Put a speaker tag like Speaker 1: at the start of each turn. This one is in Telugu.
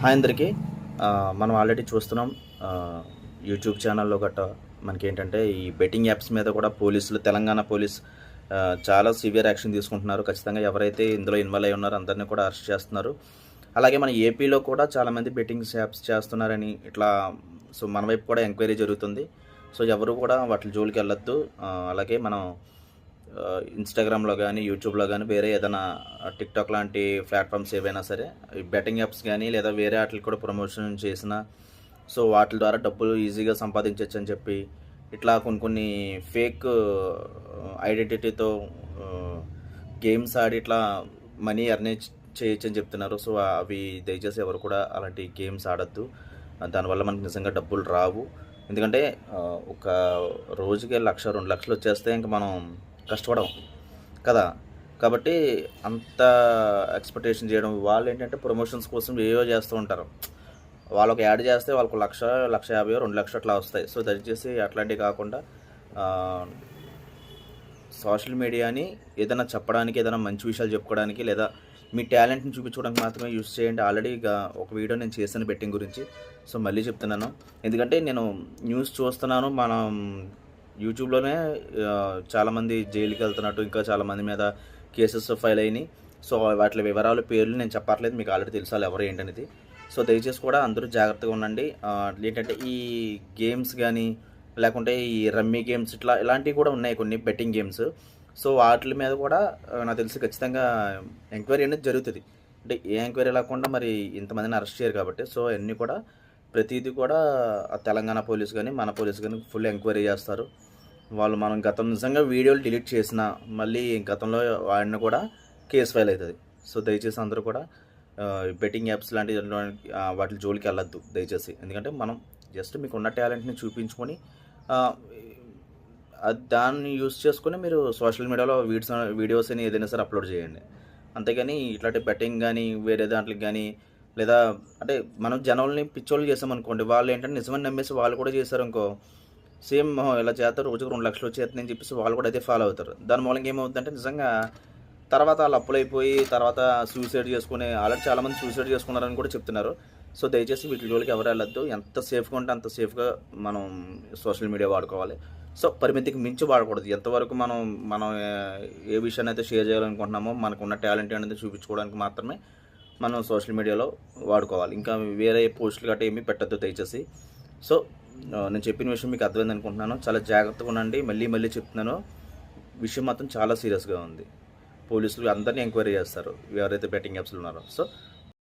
Speaker 1: హాయ్ అందరికీ. మనం ఆల్రెడీ చూస్తున్నాం యూట్యూబ్ ఛానల్లో గట్టా మనకేంటంటే ఈ బెట్టింగ్ యాప్స్ మీద కూడా పోలీసులు, తెలంగాణ పోలీస్ చాలా సివియర్ యాక్షన్ తీసుకుంటున్నారు. ఖచ్చితంగా ఎవరైతే ఇందులో ఇన్వాల్వ్ అయి ఉన్నారో అందరినీ కూడా అరెస్ట్ చేస్తున్నారు. అలాగే మన ఏపీలో కూడా చాలామంది బెట్టింగ్ యాప్స్ చేస్తున్నారని ఇట్లా మన వైపు కూడా ఎంక్వైరీ జరుగుతుంది. సో ఎవరు కూడా వాటి జోలికి వెళ్ళొద్దు. అలాగే మనం ఇన్స్టాగ్రామ్లో కానీ, యూట్యూబ్లో కానీ, వేరే ఏదైనా టిక్టాక్ లాంటి ప్లాట్ఫామ్స్ ఏవైనా సరే ఈ బెట్టింగ్ యాప్స్ కానీ లేదా వేరే వాటికి కూడా ప్రమోషన్ చేసిన సో వాటి ద్వారా డబ్బులు ఈజీగా సంపాదించవచ్చు అని చెప్పి ఇట్లా కొన్ని ఫేక్ ఐడెంటిటీతో గేమ్స్ ఆడి ఇట్లా మనీ ఎర్న్ చేయొచ్చు అని చెప్తున్నారు. సో అవి దయచేసి ఎవరు కూడా అలాంటి గేమ్స్ ఆడద్దు. దానివల్ల మనకు నిజంగా డబ్బులు రావు. ఎందుకంటే ఒక రోజుకి 1,00,000 2 లక్షలు వచ్చేస్తే ఇంక మనం కష్టపడం కదా. కాబట్టి అంత ఎక్స్పెక్టేషన్ చేయడం, వాళ్ళు ఏంటంటే ప్రమోషన్స్ కోసం ఏవో చేస్తూ ఉంటారు. వాళ్ళకి యాడ్ చేస్తే వాళ్ళకు 1,00,000, 1,50,000, 2 లక్షలు అట్లా వస్తాయి. సో దయచేసి అట్లాంటివి కాకుండా సోషల్ మీడియాని ఏదైనా చెప్పడానికి, ఏదైనా మంచి విషయాలు చెప్పుకోవడానికి లేదా మీ టాలెంట్ని చూపించుకోవడానికి మాత్రమే యూస్ చేయండి. ఆల్రెడీ ఒక వీడియో నేను చేశాను బెట్టింగ్ గురించి. సో మళ్ళీ చెప్తున్నాను, ఎందుకంటే నేను న్యూస్ చూస్తున్నాను. మనం యూట్యూబ్లోనే చాలామంది జైలుకి వెళ్తున్నట్టు, ఇంకా చాలామంది మీద కేసెస్ ఫైల్ అయినాయి. సో వాటి వివరాలు, పేర్లు నేను చెప్పట్లేదు, మీకు ఆల్రెడీ తెలుసాలి ఎవరు ఏంటనేది. సో దయచేసి కూడా అందరూ జాగ్రత్తగా ఉండండి. ఏంటంటే ఈ గేమ్స్ కానీ లేకుంటే ఈ రమ్మీ గేమ్స్ ఇలాంటివి కూడా ఉన్నాయి కొన్ని బెట్టింగ్ గేమ్స్. సో వాటి మీద కూడా నాకు తెలిసి ఖచ్చితంగా ఎంక్వైరీ అనేది జరుగుతుంది. అంటే ఏ ఎంక్వైరీ లేకుండా మరి ఇంతమందిని అరెస్ట్ చేయరు కాబట్టి. సో అన్నీ కూడా ప్రతిదీ కూడా తెలంగాణ పోలీసు కానీ మన పోలీసు కానీ ఫుల్ ఎంక్వైరీ చేస్తారు. వాళ్ళు మనం గతం నిజంగా వీడియోలు డిలీట్ చేసిన మళ్ళీ గతంలో వాడిని కూడా కేసు ఫైల్ అవుతుంది. సో దయచేసి అందరూ కూడా బెట్టింగ్ యాప్స్ లాంటి వాటి జోలికి వెళ్ళొద్దు దయచేసి. ఎందుకంటే మనం జస్ట్ మీకు ఉన్న టాలెంట్ని చూపించుకొని దాన్ని యూస్ చేసుకొని మీరు సోషల్ మీడియాలో వీడియోస్ అని ఏదైనా సరే అప్లోడ్ చేయండి. అంతేగాని ఇట్లాంటి బెట్టింగ్ కానీ వేరే దాంట్లోకి కానీ లేదా అంటే మనం జనాల్ని పిచ్చోళ్ళు చేసామనుకోండి, వాళ్ళు ఏంటంటే నిజమని నమ్మేసి వాళ్ళు కూడా చేశారు అనుకో, సేమ్ ఇలా చేస్తారు, రోజుకు 2 లక్షలు వచ్చేస్తుందని చెప్పేసి వాళ్ళు కూడా అదే ఫాలో అవుతారు. దాని మూలంగా ఏమవుతుందంటే నిజంగా తర్వాత వాళ్ళు అప్పులైపోయి తర్వాత సూసైడ్ చేసుకుని ఆల్రెడీ చాలామంది సూసైడ్ చేసుకున్నారని కూడా చెప్తున్నారు. సో దయచేసి వీటి జోలికి ఎవరు వెళ్ళొద్దు. ఎంత సేఫ్గా ఉంటే అంత సేఫ్గా మనం సోషల్ మీడియా వాడుకోవాలి. సో పరిమితికి మించి వాడకూడదు. ఎంతవరకు మనం ఏ విషయాన్ని అయితే షేర్ చేయాలనుకుంటున్నామో మనకున్న టాలెంట్ అనేది చూపించుకోవడానికి మాత్రమే మనం సోషల్ మీడియాలో వాడుకోవాలి. ఇంకా వేరే పోస్టులు గట్రా ఏమీ పెట్టద్దు దయచేసి. సో నేను చెప్పిన విషయం మీకు అర్థమైంది అనుకుంటున్నాను. చాలా జాగ్రత్తగా ఉండండి. మళ్ళీ చెప్తున్నాను, విషయం మాత్రం చాలా సీరియస్గా ఉంది. పోలీసులు అందరినీ ఎంక్వైరీ చేస్తారు ఎవరైతే బెట్టింగ్ యాప్స్లో ఉన్నారో. సో